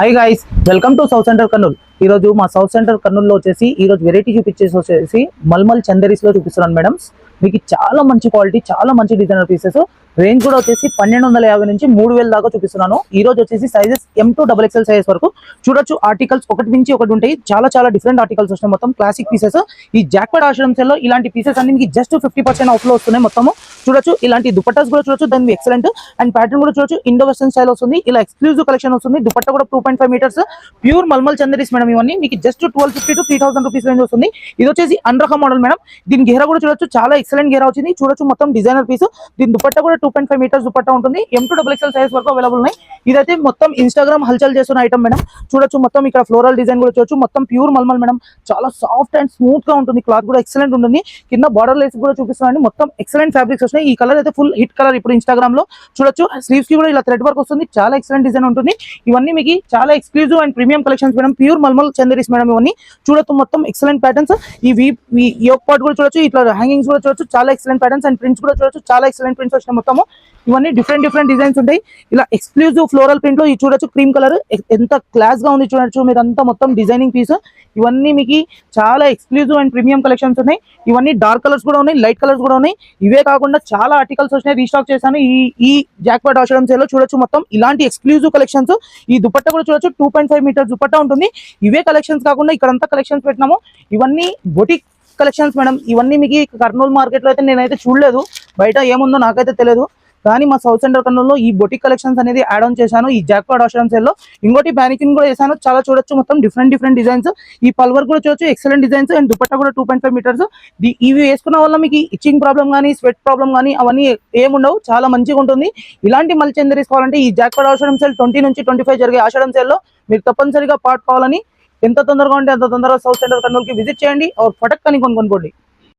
Hi guys, welcome to south centre Kurnool. ఈ రోజు మా సౌత్ సెంటర్ కర్నూల్లో వచ్చేసి ఈ రోజు వెరైటీ చూపించేసి మల్మల్ చందరీస్ లో చూపిస్తున్నాను మేడమ్స్. మీకు చాలా మంచి క్వాలిటీ, చాలా మంచి డిజైనర్ పీసెస్. రేంజ్ కూడా వచ్చేసి 1250 నుంచి 3000 దాకా చూపిస్తున్నాను. ఈ రోజు వచ్చేసి సైజెస్ M2 XXL సైజ్ వరకు చూడొచ్చు. ఆర్టికల్స్ ఒకటి నుంచి ఒకటి ఉంటాయి. చాలా డిఫరెంట్ ఆర్టికల్స్ వస్తున్నాయి. మొత్తం క్లాసిక్ పీసెస్. ఈ జాక్పాట్ ఆశ్రమ్ సేల్ లో ఇలాంటి పీసెస్ అన్ని మీకు జస్ట్ 50% ఆఫ్ లో వస్తున్నాయి. మొత్తము చూడొచ్చు. ఇలాంటి దుపట్టాస్ కూడా చూడొచ్చు. దాని ఎక్సలెంట్ అండ్ ప్యాటర్న్ కూడా చూడొచ్చు. ఇండో వెస్టర్న్ స్టైల్ వస్తుంది. ఇలా ఎక్స్క్లూజివ్ కలెక్షన్ వస్తుంది. దుపట్టా కూడా 2.5 మీటర్స్ ప్యూర్ మల్మల్ చందరీస్ మేడం. ఇవన్నీ మీకు జస్ట్ 1250 to 3000 రూపీస్ రేంజ్ వస్తుంది. ఇది వచ్చేసి అన్రహ మోడల్ మేడం. దీని గేరా కూడా చూడొచ్చు. చాలా ఎక్సలెంట్ గేరా వచ్చింది. చూడొచ్చు మొత్తం డిజైనర్ పీస్. దీని దుపట్టా కూడా 2.5 మీటర్స్ దుపట్టా ఉంటుంది. M2 XXL సైజ్ వరకు అవైలబుల్ ఉన్నాయి. ఇదైతే మొత్తం ఇన్స్టాగ్రామ్ హల్చల్ చేస్తున్న ఐటమ్ మేడం. చూడొచ్చు మొత్తం ఇక్కడ ఫ్లోరల్ డిజైన్ కూడా చూడొచ్చు. మొత్తం ప్యూర్ మల్మల్ మేడం. చాలా సాఫ్ట్ అండ్ స్మూత్ గా ఉంటుంది. క్లాత్ కూడా ఎక్సలెంట్ ఉంటుంది. కింద బార్డర్ లేస్ కూడా చూపిస్తున్నాను. మొత్తం ఎక్సలెంట్ ఫ్యాబ్రిక్స్ వస్తున్నాయి. ఈ కలర్ అయితే ఫుల్ హిట్ కలర్ ఇప్పుడు ఇన్స్టాగ్రామ్ లో చూడొచ్చు. స్లీవ్స్ కి కూడా ఇలా థ్రెడ్ వర్క్ వస్తుంది. చాలా ఎక్సలెంట్ డిజైన్ ఉంటుంది. ఇవన్నీ మీకు చాలా exclusive and premium collections madam. Pure మల్మల్ చందరీస్ మేడం. ఇవన్నీ చూడొచ్చు. మొత్తం ఎక్సలెంట్ ప్యాటర్న్స్. ఈ యోక్ పార్ట్ కూడా చూడొచ్చు. ఇట్లా హ్యాంగింగ్స్ కూడా చూడొచ్చు. చాలా ఎక్సలెంట్ ప్యాటర్న్స్ అండ్ ప్రింట్స్ కూడా చూడొచ్చు. చాలా ఎక్సలెంట్ ప్రింట్స్ వచ్చినాయి. మొత్తము ఇవన్నీ డిఫరెంట్ డిజైన్స్ ఉంటాయి. ఇలా ఎక్స్క్లూజివ్ ఫ్లోరల్ ప్రింట్ లో ఇది చూడొచ్చు. క్రీమ్ కలర్ ఎంత క్లాస్ గా ఉంది చూడొచ్చు. మీరంతా మొత్తం డిజైనింగ్ పీస్. ఇవన్నీ మీకు చాలా ఎక్స్క్లూజివ్ అండ్ ప్రీమియం కలెక్షన్స్ ఉన్నాయి. ఇవన్నీ డార్క్ కలర్స్ కూడా ఉన్నాయి, లైట్ కలర్స్ కూడా ఉన్నాయి. ఇవే కాకుండా చాలా ఆర్టికల్స్ వచ్చినాయి. రీస్టాక్ చేశాను ఈ జాక్పాట్ ఆశ్రమ్ సేల్ లో చూడొచ్చు. మొత్తం ఇలాంటి ఎక్స్క్లూజివ్ కలెక్షన్స్. ఈ దుపట్టా కూడా చూడొచ్చు. 2.5 మీటర్స్ దుపట్టా ఉంటుంది. ఇవే కలెక్షన్స్ కాకుండా ఇక్కడంతా కలెక్షన్స్ పెట్టినాము. ఇవన్నీ బొటిక్ కలెక్షన్స్ మేడం. ఇవన్నీ మీకు కర్నూలు మార్కెట్ లో అయితే నేనైతే చూడలేదు. బయట ఏముందో నాకైతే తెలియదు. కానీ మా సౌత్ సెంటర్ కర్నూలులో ఈ బొటిక్ కలెక్షన్స్ అనేది యాడ్ ఆన్ చేశాను ఈ జాక్పాట్ ఆశ్రమ్ సేల్ లో. ఇంకోటి మ్యానికిన్ కూడా చేశాను. చాలా చూడొచ్చు. మొత్తం డిఫరెంట్ డిజైన్స్. ఈ పల్వర్ కూడా చూడొచ్చు. ఎక్సలెంట్ డిజైన్స్ అండ్ దుపట్టా కూడా 2.5 మీటర్స్. ఇవి వేసుకున్న వల్ల మీకు ఇచ్చింగ్ ప్రాబ్లం కానీ, స్వెట్ ప్రాబ్లం కానీ అవన్నీ ఏముండవు. చాలా మంచిగా ఉంటుంది. ఇలాంటి మల్ చందరీస్ కావాలంటే ఈ జాక్పాట్ ఆశ్రమ్ సేల్ 20 నుంచి 25 జరిగే ఆశ్రమ్ సేల్ లో మీరు తప్పనిసరిగా పార్ట్ కావాలని ఎంత తొందరగా ఉంటే అంత తొందరగా సౌత్ సెంటర్ కర్నూలుకి విజిట్ చేయండి. ఫటక్ అని కొనుక్కోండి.